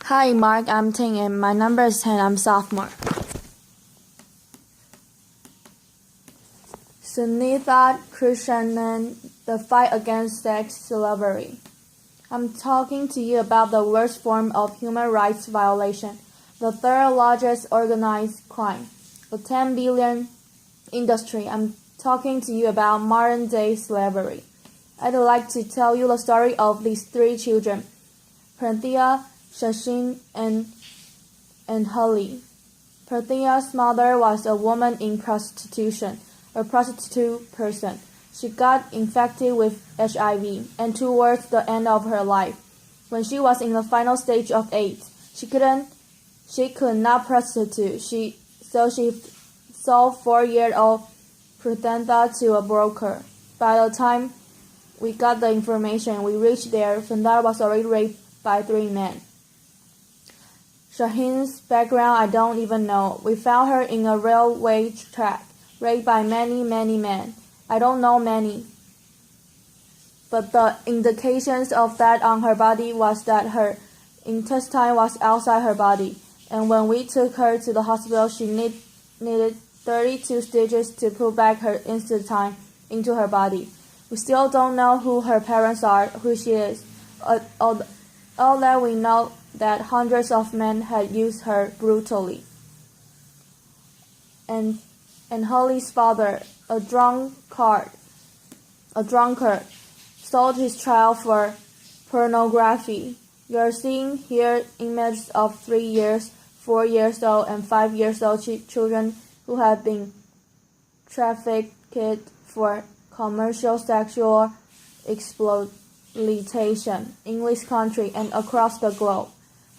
Hi, Mark. I'm Ting, and my number is 10. I'm sophomore. Sunitha, Krishnan, the fight against sex slavery. I'm talking to you about the worst form of human rights violation, the third largest organized crime, a 10 billion industry. I'm talking to you about modern-day slavery. I'd like to tell you the story of these three children, Prithia, Shashin, and Holly. Prithia's mother was a woman in prostitution, a prostitute person. She got infected with HIV, and towards the end of her life, when she was in the final stage of AIDS, she could not prostitute. So she sold 4-year-old Prithia to a broker. By the time we got the information, we reached there. Prithia was already raped by 3 men. Shahin's background I don't even know. We found her in a railway track, raped by many men. I don't know many. But the indications of that on her body was that her intestine was outside her body. And when we took her to the hospital, she needed 32 stitches to put back her intestine into her body. We still don't know who her parents are, who she is. All that we know that hundreds of men had used her brutally. And Holly's father, a drunkard, sold his child for pornography. You are seeing here images of 3 years, 4 years old, and 5 years old children who have been trafficked for commercial sexual exploitation in this country and across the globe.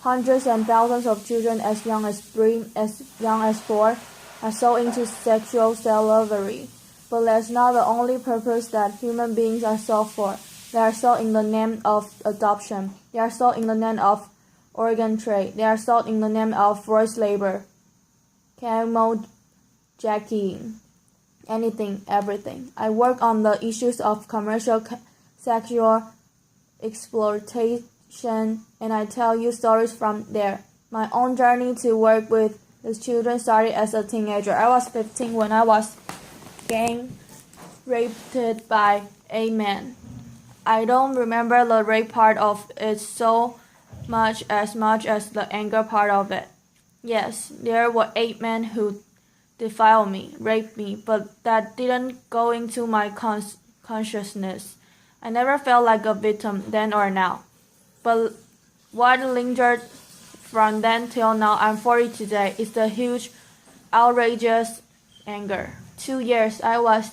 Hundreds and thousands of children as young as 3, as young as 4, are sold into sexual slavery. But that's not the only purpose that human beings are sold for. They are sold in the name of adoption. They are sold in the name of organ trade. They are sold in the name of forced labor, camel jacking, anything, everything. I work on the issues of commercial sexual exploitation, and I tell you stories from there. My own journey to work with these children started as a teenager. I was 15 when I was gang raped by a man. I don't remember the rape part of it so much as the anger part of it. Yes, there were 8 men who defiled me, raped me, but that didn't go into my consciousness. I never felt like a victim then or now. But what lingered from then till now, I'm 40 today, is the huge, outrageous anger. 2 years, I was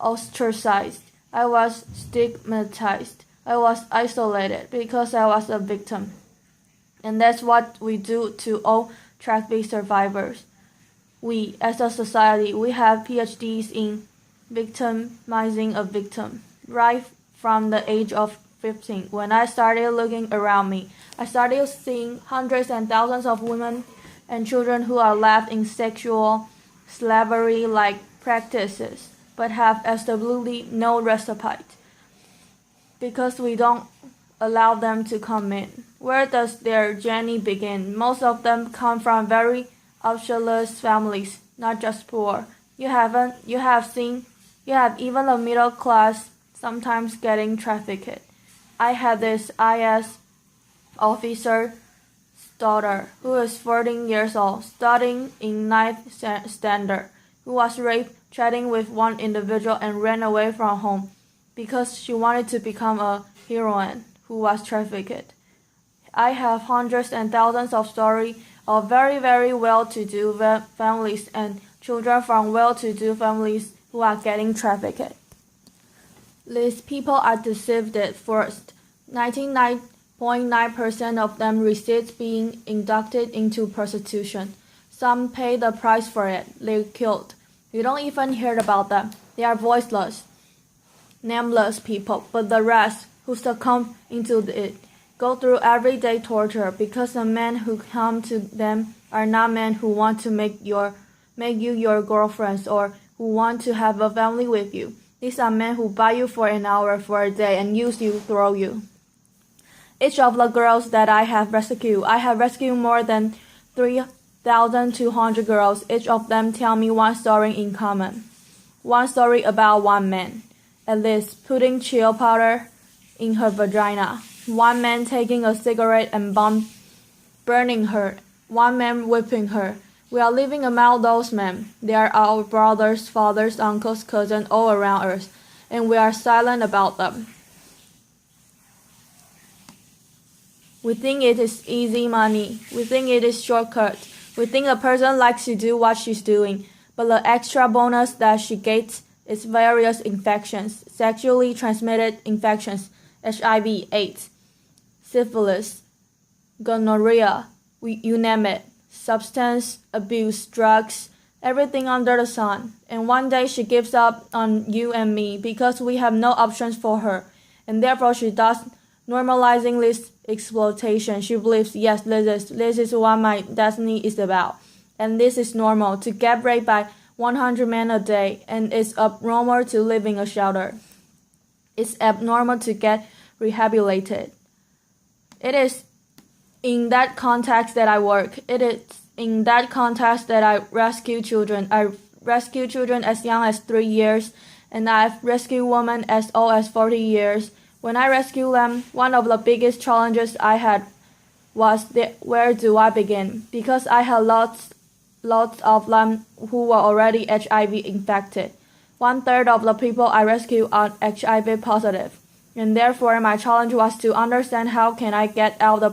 ostracized. I was stigmatized. I was isolated because I was a victim. And that's what we do to all traffic survivors. We, as a society, we have PhDs in victimizing a victim. Right from the age of 15, when I started looking around me, I started seeing hundreds and thousands of women and children who are left in sexual slavery-like practices, but have absolutely no respite, because we don't allow them to come in. Where does their journey begin? Most of them come from very opulent families, not just poor. You have even the middle class sometimes getting trafficked. I had this IS officer's daughter, who is 14 years old, studying in 9th standard, who was raped, chatting with one individual, and ran away from home because she wanted to become a heroine who was trafficked. I have hundreds and thousands of stories of very, very well-to-do families and children from well-to-do families who are getting trafficked. These people are deceived at first. 99.9% of them resist being inducted into prostitution. Some pay the price for it. They're killed. You don't even hear about them. They are voiceless, nameless people. But the rest who succumb into it go through everyday torture because the men who come to them are not men who want to make you your girlfriends or who want to have a family with you. These are men who buy you for an hour, for a day, and use you, throw you. Each of the girls that I have rescued more than 3,200 girls. Each of them tell me one story in common. One story about one man, at least, putting chill powder in her vagina. One man taking a cigarette and burning her. One man whipping her. We are living among those men. They are our brothers, fathers, uncles, cousins, all around us, and we are silent about them. We think it is easy money. We think it is shortcut. We think a person likes to do what she's doing, but the extra bonus that she gets is various infections, sexually transmitted infections, HIV, AIDS, syphilis, gonorrhea, you name it, substance abuse, drugs, everything under the sun. And one day she gives up on you and me because we have no options for her, and therefore she does normalizing this exploitation. She believes, yes, this is what my destiny is about, and this is normal, to get raped by 100 men a day, and it's abnormal to live in a shelter. It's abnormal to get rehabilitated. It is in that context that I work. It is in that context that I rescue children. I rescue children as young as 3 years, and I've rescued women as old as 40 years. When I rescue them, one of the biggest challenges I had was where do I begin? Because I had lots of them who were already HIV infected. 1/3 of the people I rescue are HIV positive, and therefore my challenge was to understand how can I get out the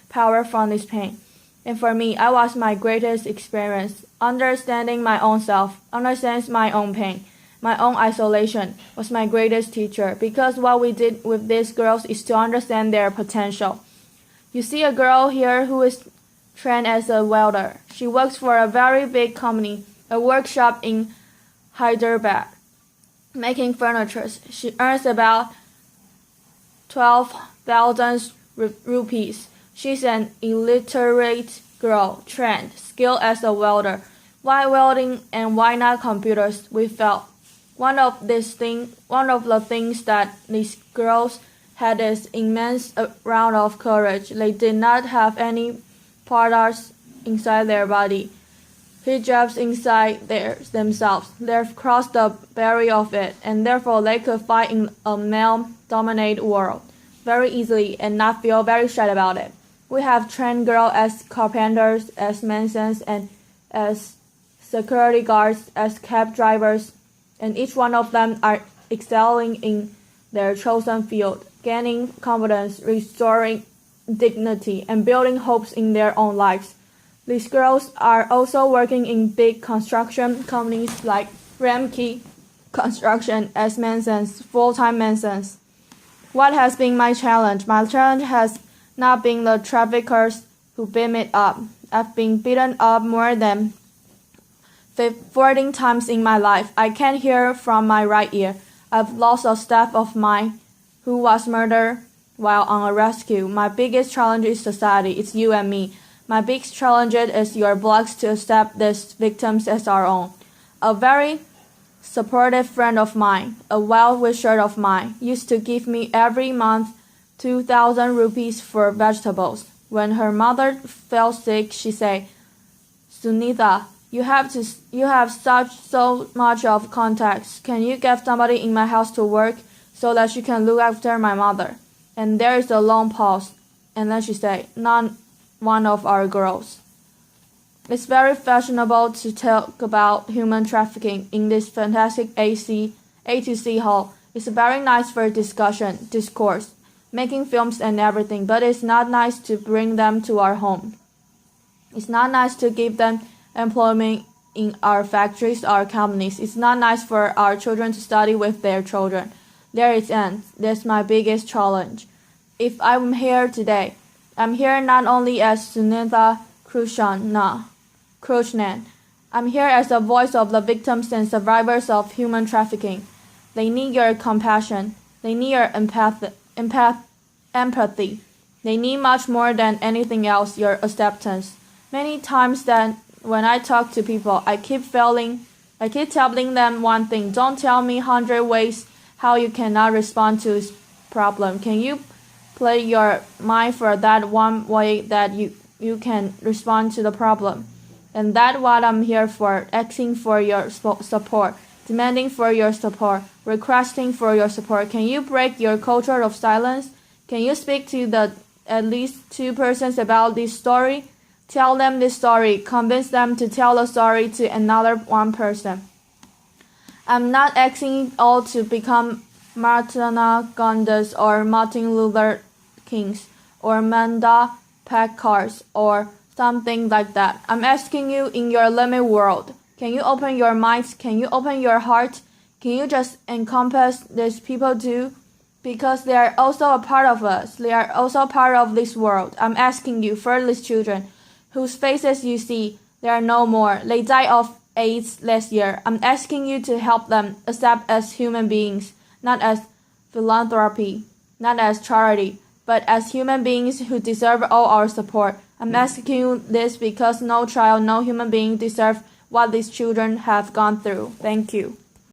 power from this pain. And for me, I was my greatest experience. Understanding my own self, understands my own pain. My own isolation was my greatest teacher, because what we did with these girls is to understand their potential. You see a girl here who is trained as a welder. She works for a very big company, a workshop in Hyderabad, making furniture. She earns about 12,000 rupees. She's an illiterate girl, trained, skilled as a welder. Why welding and why not computers? We felt. One of the things that these girls had is immense amount of courage. They did not have any products inside their body, hijabs inside themselves. They've crossed the barrier of it, and therefore they could fight in a male-dominated world very easily and not feel very shy about it. We have trained girls as carpenters, as masons, and as security guards, as cab drivers, and each one of them are excelling in their chosen field, gaining confidence, restoring dignity, and building hopes in their own lives. These girls are also working in big construction companies like Ramkey Construction as masons, full-time masons. What has been my challenge? My challenge has not been the traffickers who beat me up. I've been beaten up more than 14 times in my life. I can't hear from my right ear. I've lost a staff of mine who was murdered while on a rescue. My biggest challenge is society. It's you and me. My biggest challenge is your blocks to accept these victims as our own. A very supportive friend of mine, a well-wisher of mine, used to give me every month 2,000 rupees for vegetables. When her mother fell sick, she said, "Sunitha, you have so much of contacts. Can you get somebody in my house to work so that she can look after my mother?" And there is a long pause, and then she said, "Not one of our girls." It's very fashionable to talk about human trafficking in this fantastic A2C hall. It's very nice for discourse, making films and everything, but it's not nice to bring them to our home. It's not nice to give them employment in our factories, our companies. It's not nice for our children to study with their children. There it ends. That's my biggest challenge. If I'm here today, I'm here not only as Sunitha Krishnan. I'm here as a voice of the victims and survivors of human trafficking. They need your compassion. They need your empathy. They need much more than anything else, your acceptance. Many times that when I talk to people, I keep telling them one thing: don't tell me 100 ways how you cannot respond to this problem. Can you play your mind for that one way that you can respond to the problem. And that's what I'm here for, asking for your support, demanding for your support, requesting for your support. Can you break your culture of silence? Can you speak to at least 2 persons about this story? Tell them this story. Convince them to tell the story to another 1 person. I'm not asking all to become Mahatma Gandhis or Martin Luther Kings or Amanda Packards or something like that. I'm asking you in your limit world. Can you open your minds? Can you open your heart? Can you just encompass these people too? Because they are also a part of us. They are also part of this world. I'm asking you for these children whose faces you see, they are no more. They died of AIDS last year. I'm asking you to help them accept as human beings, not as philanthropy, not as charity, but as human beings who deserve all our support. I'm asking you this because no child, no human being deserves what these children have gone through. Thank you.